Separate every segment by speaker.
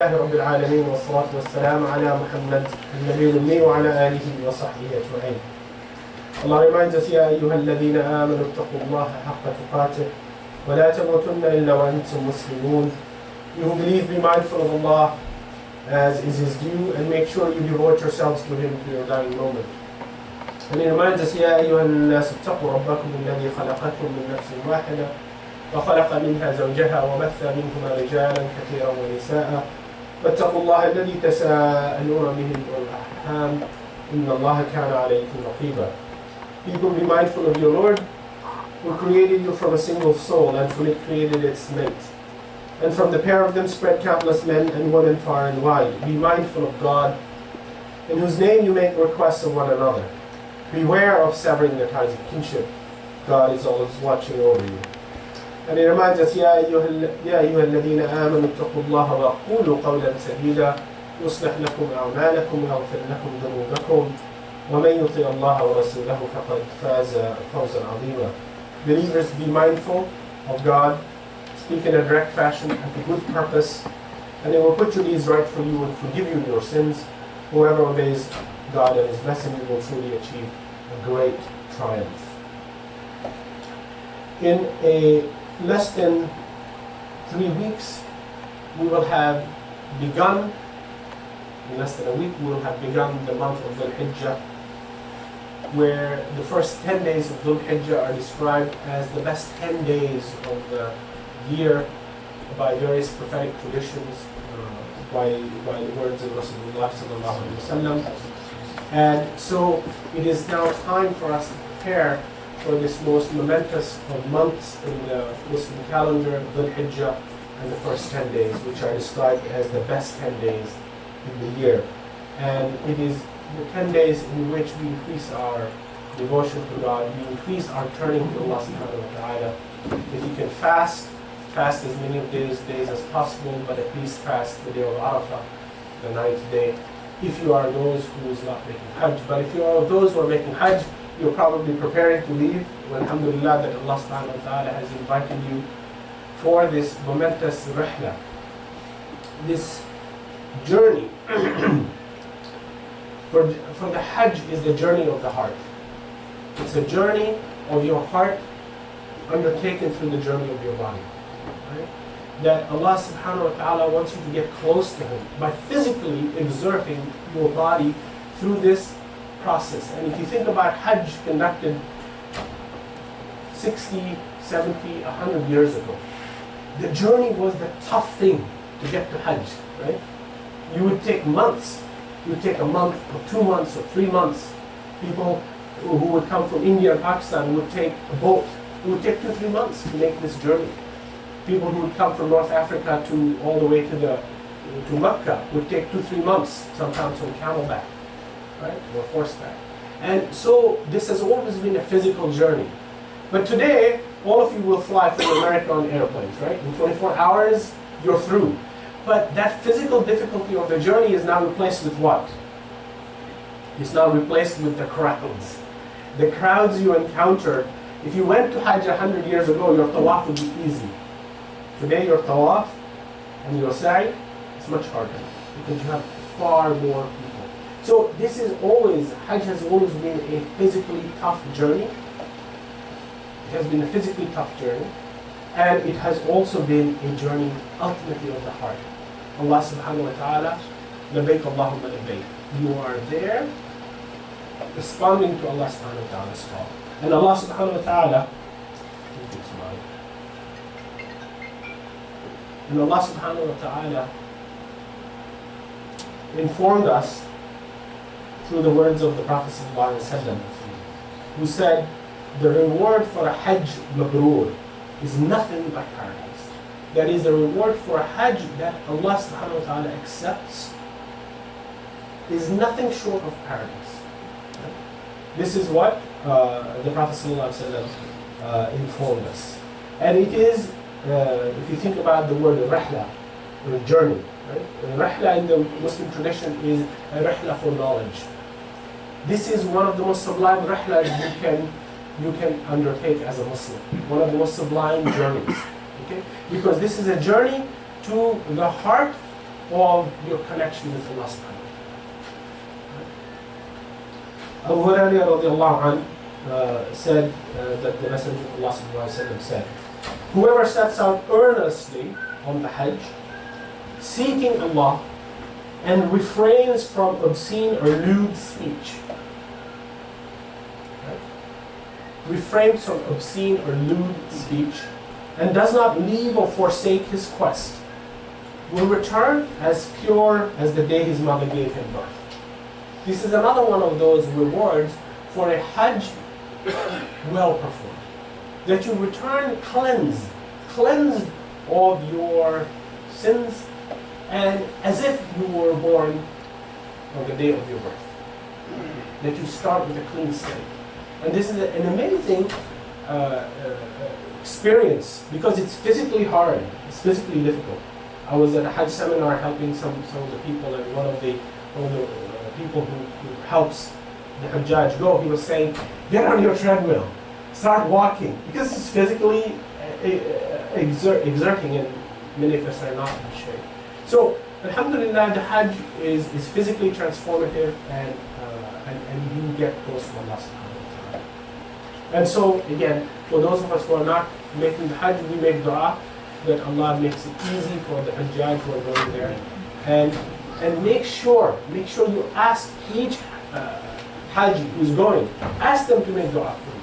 Speaker 1: لله رب العالمين والصلاة والسلام على محمد النبي الأمي وعلى آله وصحبه أجمعين. Allah reminds us, يا أيها الذين آمنوا اتقوا الله حق تقاته ولا تموتن إلا وأنتم مسلمون. You who believe, be mindful of Allah as is His due, and make sure you devote yourselves to Him to your dying moment. And He reminds us, يا أيها الناس اتقوا ربكم الذي خلقكم من نفس واحدة وخلق منها زوجها وبث منهما رجالا كثيرا ونساء واتقوا الله الذي تساءلون به والأرحام إن الله كان عليكم رقيبا. People, be mindful of your Lord, who created you from a single soul, and from it created its mate. And from the pair of them spread countless men and women far and wide. Be mindful of God, in whose name you make requests of one another. Beware of severing the ties of kinship. God is always watching over you. And He reminds us, يا أيها الذين آمنوا اتقوا الله وقولوا قولا سديدا يصلح لكم أعمالكم ويغفر لكم ذنوبكم ومن يطع الله ورسوله فقد فاز فوزا عظيما. Believers, be mindful of God, speak in a direct fashion and to good purpose, and He will put your deeds right for you and forgive you your sins. Whoever obeys God and His messenger will truly achieve a great triumph. In less than 3 weeks, we will have begun, in less than a week, we will have begun the month of Dhul Hijjah, where the first 10 days of Dhul Hijjah are described as the best 10 days of the year by various prophetic traditions, by the words of Rasulullah sallallahu alaihi wasallam. And so it is now time for us to prepare for this most momentous of months in the Muslim calendar, Dhul Hijjah, and the first 10 days, which are described as the best 10 days in the year. And it is the 10 days in which we increase our devotion to God, we increase our turning to Allah subhanahu wa ta'ala. If you can fast as many of these days as possible, but at least fast the day of Arafah, the 9th day, if you are those who is not making Hajj. But if you are those who are making Hajj, you're probably preparing to leave. Well, alhamdulillah that Allah subhanahu wa ta'ala has invited you for this momentous rihla, this journey. For the Hajj is the journey of the heart. It's a journey of your heart undertaken through the journey of your body. Right? That Allah subhanahu wa ta'ala wants you to get close to Him by physically exerting your body through this process. And if you think about Hajj conducted 60, 70, 100 years ago, the journey was the tough thing to get to Hajj, right? You would take months. You would take a month or 2 months or 3 months. People who would come from India and Pakistan would take a boat. It would take 2-3 months to make this journey. People who would come from North Africa to all the way to Mecca would take 2-3 months, sometimes on camelback, right, or horseback. And so this has always been a physical journey. But today, all of you will fly from America on airplanes, right? In 24 hours, you're through. But that physical difficulty of the journey is now replaced with what? It's now replaced with the crowds. The crowds you encounter. If you went to Hajj 100 years ago, your tawaf would be easy. Today, your tawaf and your sa'i is much harder because you have far more people. So this is always, Hajj has always been a physically tough journey. It has been a physically tough journey, and it has also been a journey ultimately of the heart. Allah subhanahu wa ta'ala, labbaik Allahumma labbaik. You are there responding to Allah subhanahu wa ta'ala's call. And Allah subhanahu wa ta'ala, informed us through the words of the Prophet sallallahu alaihi wasallam, who said, the reward for a Hajj mabrur is nothing but paradise. That is, the reward for a Hajj that Allah subhanahu wa ta'ala accepts is nothing short of paradise. This is what the Prophet sallallahu alaihi wasallam informed us. And it is, if you think about the word rihla, or journey, right? Rihla in the Muslim tradition is a rihla for knowledge. This is one of the most sublime rihlas you can undertake as a Muslim. One of the most sublime journeys. Okay? Because this is a journey to the heart of your connection with Allah subhanahu wa ta'ala. Abu Hurairah radiallahu anhu said that the Messenger of Allah sallallahu alayhi wa sallam said, whoever sets out earnestly on the Hajj, seeking Allah, and refrains from obscene or lewd speech, refrains from obscene or lewd speech, and does not leave or forsake his quest, will return as pure as the day his mother gave him birth. This is another one of those rewards for a Hajj well performed. That you return cleansed of your sins, and as if you were born on the day of your birth. That you start with a clean slate. And this is an amazing experience, because it's physically hard, it's physically difficult. I was at a Hajj seminar helping some of the people, and one of the people who helps the Hajjaj go, he was saying, get on your treadmill, start walking, because it's physically exerting, and many of us are not in shape. So, alhamdulillah, the Hajj is physically transformative, and you get close to Allah subhanahu wa ta'ala. And so, again, for those of us who are not making the Hajj, we make dua that Allah makes it easy for the Hajjaj who are going there. And make sure you ask each Hajj who's going, ask them to make dua for you.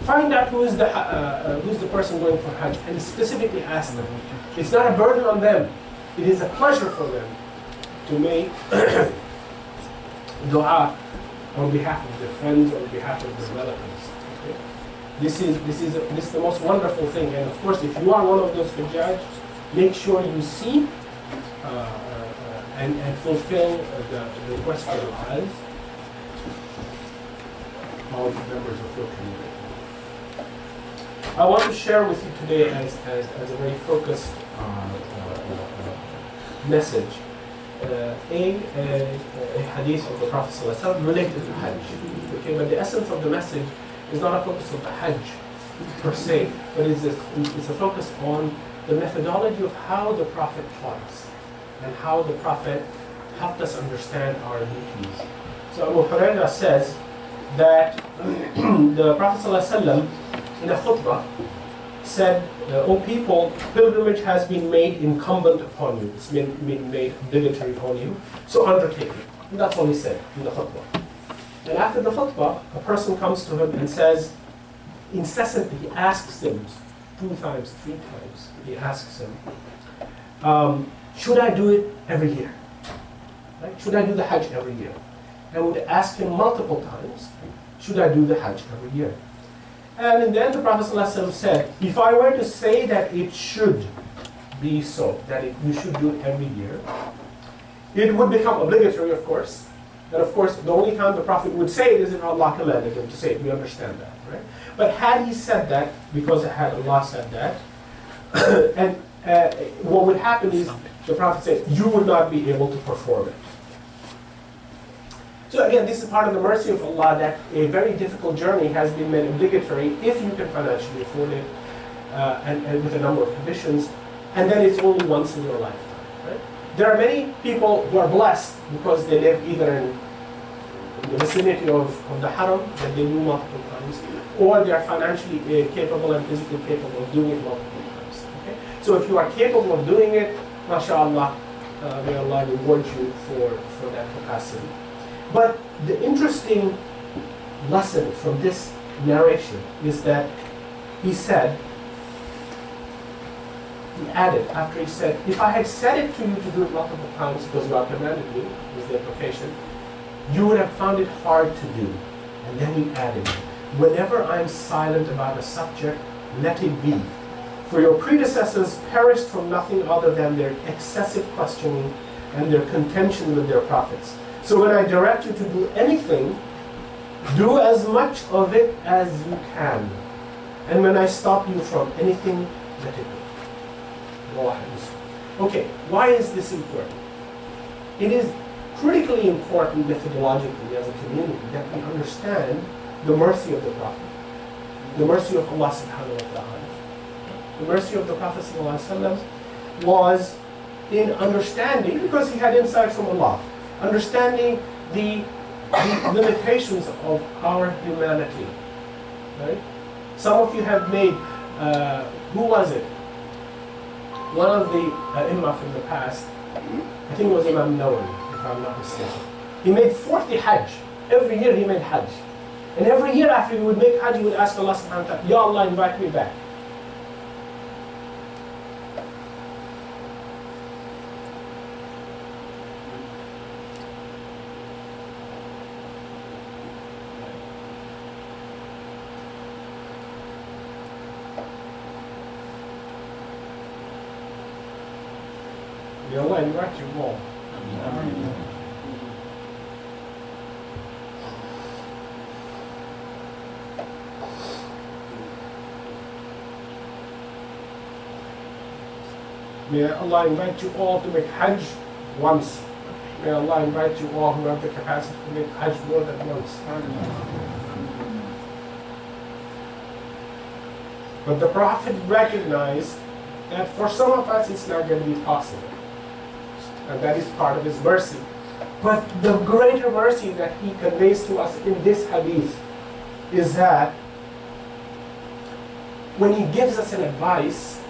Speaker 1: Find out who's the person going for Hajj, and specifically ask them. It's not a burden on them. It is a pleasure for them to make dua on behalf of their friends, on behalf of their relatives. Okay? This is the most wonderful thing. And of course, if you are one of those Hajjaj, make sure you see and fulfill the request for the eyes of members of your community. I want to share with you today as a very focused message a hadith of the Prophet ﷺ related to Hajj. Okay, but the essence of the message is not a focus of the Hajj per se, but it's a focus on the methodology of how the Prophet taught us and how the Prophet helped us understand our duties. So Abu Hurairah says that the Prophet ﷺ in a khutbah said, O people, pilgrimage has been made incumbent upon you. It's been made obligatory upon you. So undertake it. And that's what he said in the khutbah. And after the khutbah, a person comes to him and says, incessantly, he asks him 2 times, 3 times, he asks him, should I do it every year? Right? Should I do the Hajj every year? And would ask him multiple times, should I do the Hajj every year? And in the end, the Prophet ﷺ said, if I were to say that it should be so, that you should do it every year, it would become obligatory, of course. And of course, the only time the Prophet would say it is if Allah commanded him to say it. We understand that, right? But had he said that, because had Allah said that, and what would happen is, the Prophet said, you would not be able to perform it. So again, this is part of the mercy of Allah, that a very difficult journey has been made obligatory if you can financially afford it, and with a number of conditions, and then it's only once in your lifetime. Right? There are many people who are blessed because they live either in the vicinity of the haram, that they do multiple times, or they are financially capable and physically capable of doing it multiple times. Okay? So if you are capable of doing it, mashallah, may Allah reward you for that capacity. But the interesting lesson from this narration is that he said, he added, after he said, if I had said it to you to do it multiple times because God commanded me, was the implication, you would have found it hard to do. And then he added, whenever I am silent about a subject, let it be. For your predecessors perished from nothing other than their excessive questioning and their contention with their prophets. So when I direct you to do anything, do as much of it as you can. And when I stop you from anything, let it go. Okay, why is this important? It is critically important methodologically as a community that we understand the mercy of the Prophet, the mercy of Allah subhanahu wa ta'ala. the mercy of the Prophet ﷺ was in understanding, because he had insight from Allah, understanding the limitations of our humanity. Right? Some of you have made, who was it? One of the Imam from the past, I think it was Imam Nawawi, if I'm not mistaken. He made 40 Hajj. Every year he made Hajj. And every year after he would make Hajj, he would ask Allah subhanahu wa ta'ala, Ya Allah, invite me back. May Allah invite you all. May Allah invite you all to make Hajj once. May Allah invite you all who have the capacity to make Hajj more than once. But the Prophet recognized that for some of us it's not going to be possible. And that is part of his mercy. But the greater mercy that he conveys to us in this hadith is that when he gives us an advice,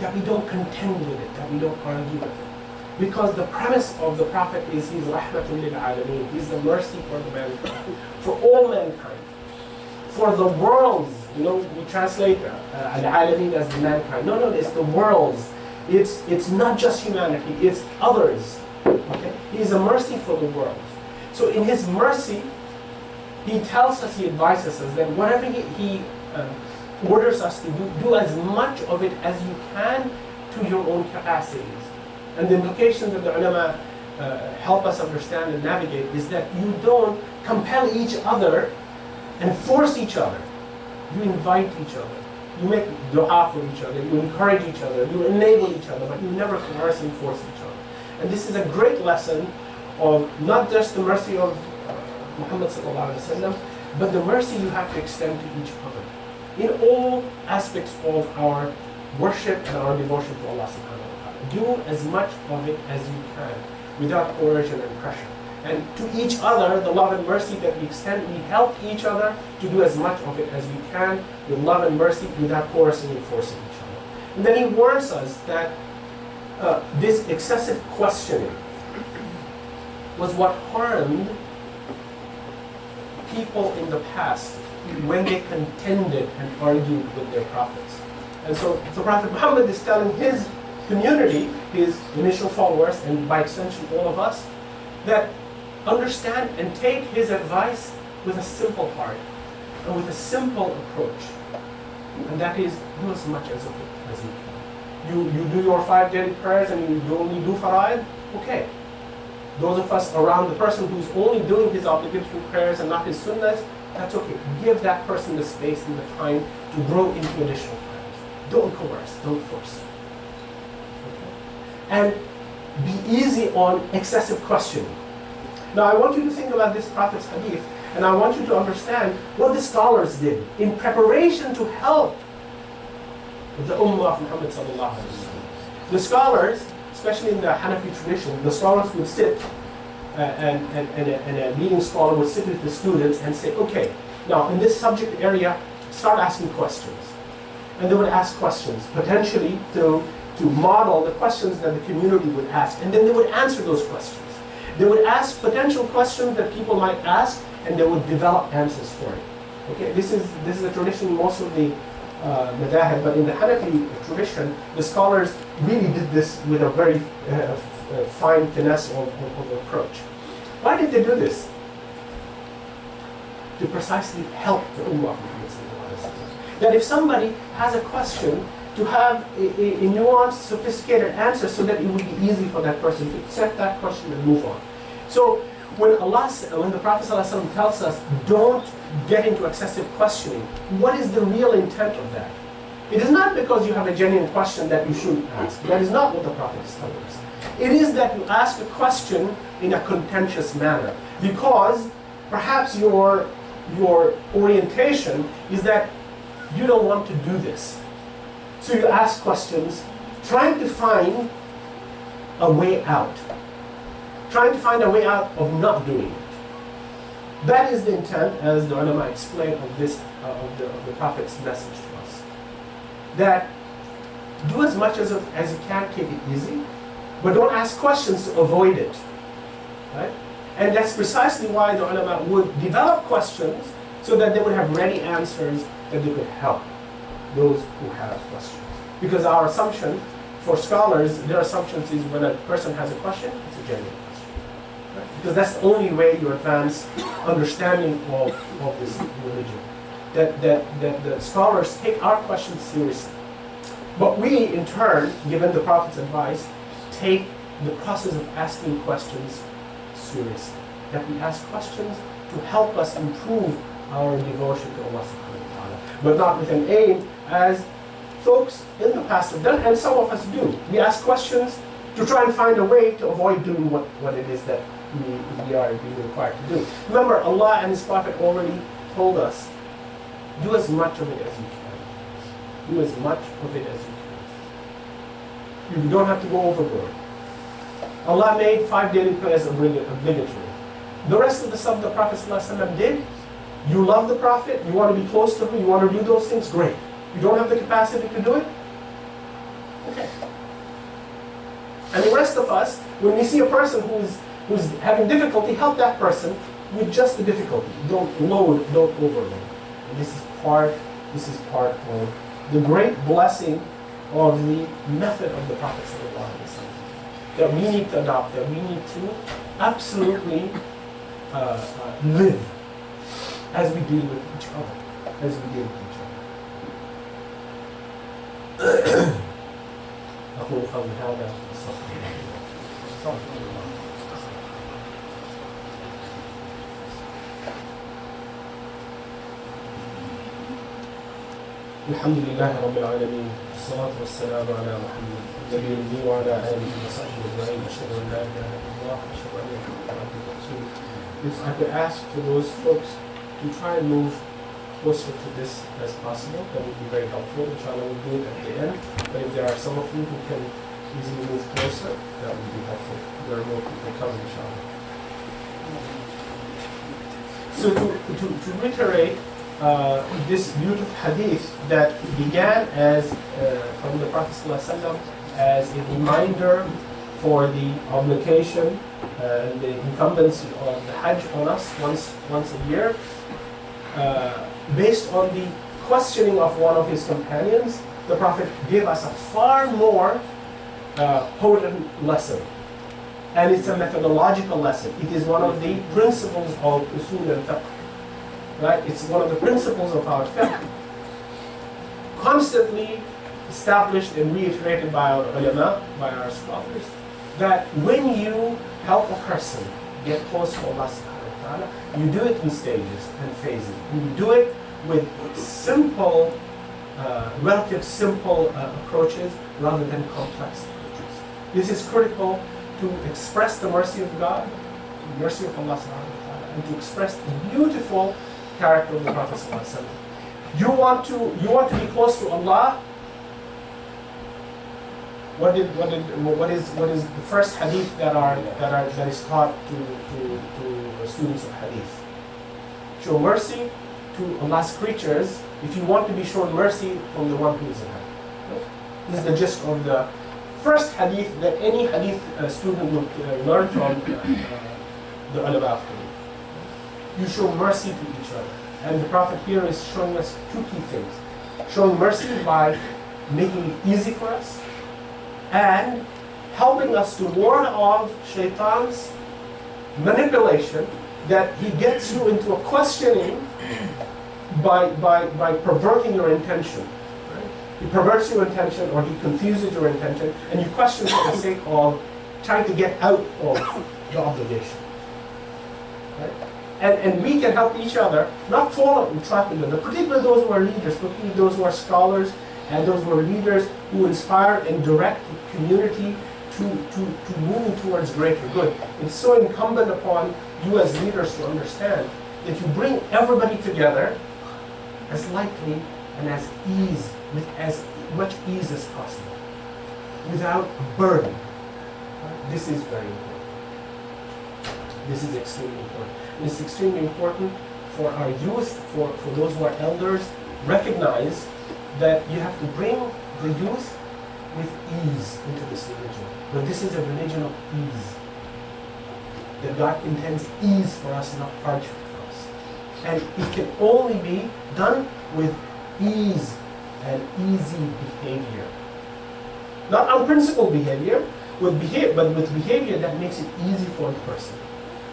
Speaker 1: that we don't contend with it, that we don't argue with it. Because the premise of the Prophet is he's rahmatun lil alameen. He's the mercy for the mankind, for all mankind, for the worlds. You know, we translate al-alameen as the mankind. No, it's the worlds. It's not just humanity, it's others. Okay? He is a mercy for the world. So in his mercy, he tells us, he advises us that whatever he orders us to do as much of it as you can to your own capacities. And the implication that the ulama help us understand and navigate is that you don't compel each other and force each other. You invite each other. You make dua for each other. You encourage each other. You enable each other, but you never coerce and force each other. And this is a great lesson of not just the mercy of Muhammad sallallahu alaihi wasallam, but the mercy you have to extend to each other in all aspects of our worship and our devotion to Allah subhanahu wa ta'ala. Do as much of it as you can without coercion and pressure. And to each other, the love and mercy that we extend, we help each other to do as much of it as we can with love and mercy without coercing and forcing each other. And then he warns us that this excessive questioning was what harmed people in the past when they contended and argued with their prophets. And so the Prophet Muhammad is telling his community, his initial followers, and by extension all of us, that understand and take his advice with a simple heart and with a simple approach. And that is, do as much as you can. You do your 5 daily prayers and you only do fara'id, okay. Those of us around the person who's only doing his obligatory prayers and not his sunnahs, that's okay. Give that person the space and the time to grow into additional prayers. Don't coerce, don't force. Okay? And be easy on excessive questioning. Now I want you to think about this Prophet's hadith, and I want you to understand what the scholars did in preparation to help the Ummah of Muhammad sallallahu alaihi wasallam. The scholars, especially in the Hanafi tradition, the scholars would sit and a leading scholar would sit with the students and say, okay, now in this subject area, start asking questions. And they would ask questions, potentially to model the questions that the community would ask. And then they would answer those questions. They would ask potential questions that people might ask, and they would develop answers for it. Okay, this is a tradition in most of the madahib, but in the Hanafi tradition, the scholars really did this with a very fine finesse of approach. Why did they do this? To precisely help the Ummah of Muhammad sallallahu alaihi wasallam. That if somebody has a question, to have a nuanced, sophisticated answer so that it would be easy for that person to accept that question and move on. So when the Prophet ﷺ tells us, don't get into excessive questioning, what is the real intent of that? It is not because you have a genuine question that you shouldn't ask. That is not what the Prophet is telling us. It is that you ask a question in a contentious manner, because perhaps your orientation is that you don't want to do this. So you ask questions, trying to find a way out. Trying to find a way out of not doing it. That is the intent, as the ulama explained, of this of the Prophet's message to us. That do as much as you can, keep it easy, but don't ask questions to avoid it. Right? And that's precisely why the ulama would develop questions so that they would have ready answers that they could help those who have questions. Because our assumption for scholars, their assumptions is when a person has a question, it's a genuine question. Right? Because that's the only way you advance understanding of this religion. That the scholars take our questions seriously. But we, in turn, given the Prophet's advice, take the process of asking questions seriously. That we ask questions to help us improve our devotion to Allah subhanahu wa ta'ala. But not with an aim, as folks in the past have done, and some of us do. We ask questions to try and find a way to avoid doing what it is that we are being required to do. Remember, Allah and His Prophet already told us, do as much of it as you can. Do as much of it as you can. You don't have to go overboard. Allah made 5 daily prayers obligatory. The rest of the stuff the Prophet ﷺ did, you love the Prophet, you want to be close to him, you want to do those things, great. You don't have the capacity to do it? Okay. And the rest of us, when we see a person who's having difficulty, help that person with just the difficulty. Don't overload. And this is part of the great blessing of the method of the Prophet ﷺ that we need to adopt, that we need to absolutely live as we deal with each other, أقول قولي هذا واستغفر الله. الحمد لله رب العالمين والصلاة والسلام على محمد النبي الأمي وعلى آله وصحبه أجمعين أشهد أن لا إله إلا الله وأشهد أن محمدا عبده ورسوله. If I could ask to those folks to try and move closer to this as possible, that would be very helpful. Inshallah, we'll do it at the end. But if there are some of you who can easily move closer, that would be helpful. There are more people coming, inshallah. So to reiterate, this beautiful hadith that began as from the Prophet ﷺ as a reminder for the obligation and the incumbency of the Hajj on us once a year, based on the questioning of one of his companions, the Prophet gave us a far more potent lesson. And it's a methodological lesson. It is one of the principles of usul al-fiqh. Right? It's one of the principles of our fiqh, constantly established and reiterated by our ulama, by our scholars, that when you help a person get close to Allah subhanahu wa ta'ala, you do it in stages and phases. And you do it with simple, relative simple approaches rather than complex approaches. This is critical to express the mercy of God, the mercy of Allah subhanahu wa ta'ala, and to express the beautiful character of the Prophet ﷺ. You want to be close to Allah. What is the first hadith that is taught to students of hadith? Show mercy to Allah's creatures if you want to be shown mercy from the one who is in heaven. This is the gist of the first hadith that any hadith student would learn from the ulama of hadith. You show mercy to each other. And the Prophet here is showing us 2 key things. Showing mercy by making it easy for us and helping us to ward off shaitan's manipulation, that he gets you into a questioning by perverting your intention. Right? He perverts your intention, or he confuses your intention, and you question for the sake of trying to get out of the obligation. Right? And we can help each other not fall in trap in them, particularly those who are leaders, particularly those who are scholars, and those who are leaders who inspire and direct the community to move towards greater good. It's so incumbent upon you as leaders to understand that you bring everybody together as lightly and as much ease as possible, without burden. This is very important. This is extremely important. It's extremely important for our youth, for those who are elders. Recognize that you have to bring the youth with ease into this religion. But this is a religion of ease. That God intends ease for us, not hardship for us. And it can only be done with ease and easy behavior. Not unprincipled behavior, but with behavior that makes it easy for the person.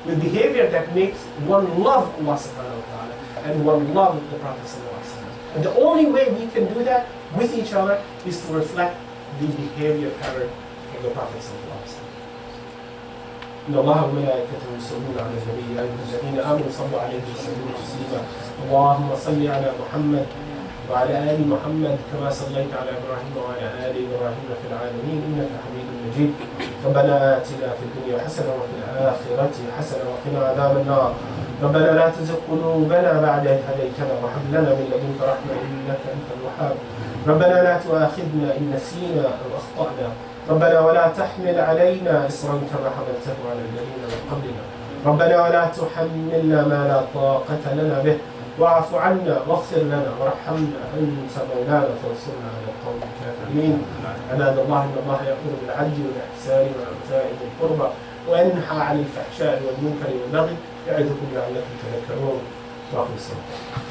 Speaker 1: With behavior that makes one love Allah subhanahu wa ta'ala and one love the Prophet sallallahu alaihi wasallam. And the only way we can do that with each other is to reflect the behavior pattern of the Prophet sallallahu alaihi wasallam. إن الله وملائكته يصلون على النبي يا أيها الذين آمنوا صلوا عليه وسلموا تسليما اللهم صل على محمد وعلى آل محمد كما صليت على إبراهيم وعلى آل إبراهيم في العالمين إنك حميد مجيد ربنا آتنا في الدنيا حسنة وفي الآخرة حسنة وقنا عذاب النار ربنا لا تزغ قلوبنا بعد إذ هديتنا وهب لنا من لدنك رحمة إنك أنت الوهاب ربنا لا تؤاخذنا إن نسينا أو أخطأنا ربنا ولا تحمل علينا إصرا كما حملته على الذين من قبلنا ربنا ولا تحملنا ما لا طاقة لنا به واعف عنا واغفر لنا وارحمنا أنت مولانا فانصرنا على القوم الكافرين عباد الله إن الله يأمر بالعدل والإحسان وإيتاء ذي القربى وينهى عن الفحشاء والمنكر والبغي يعظكم لعلكم تذكرون واقم الصلاة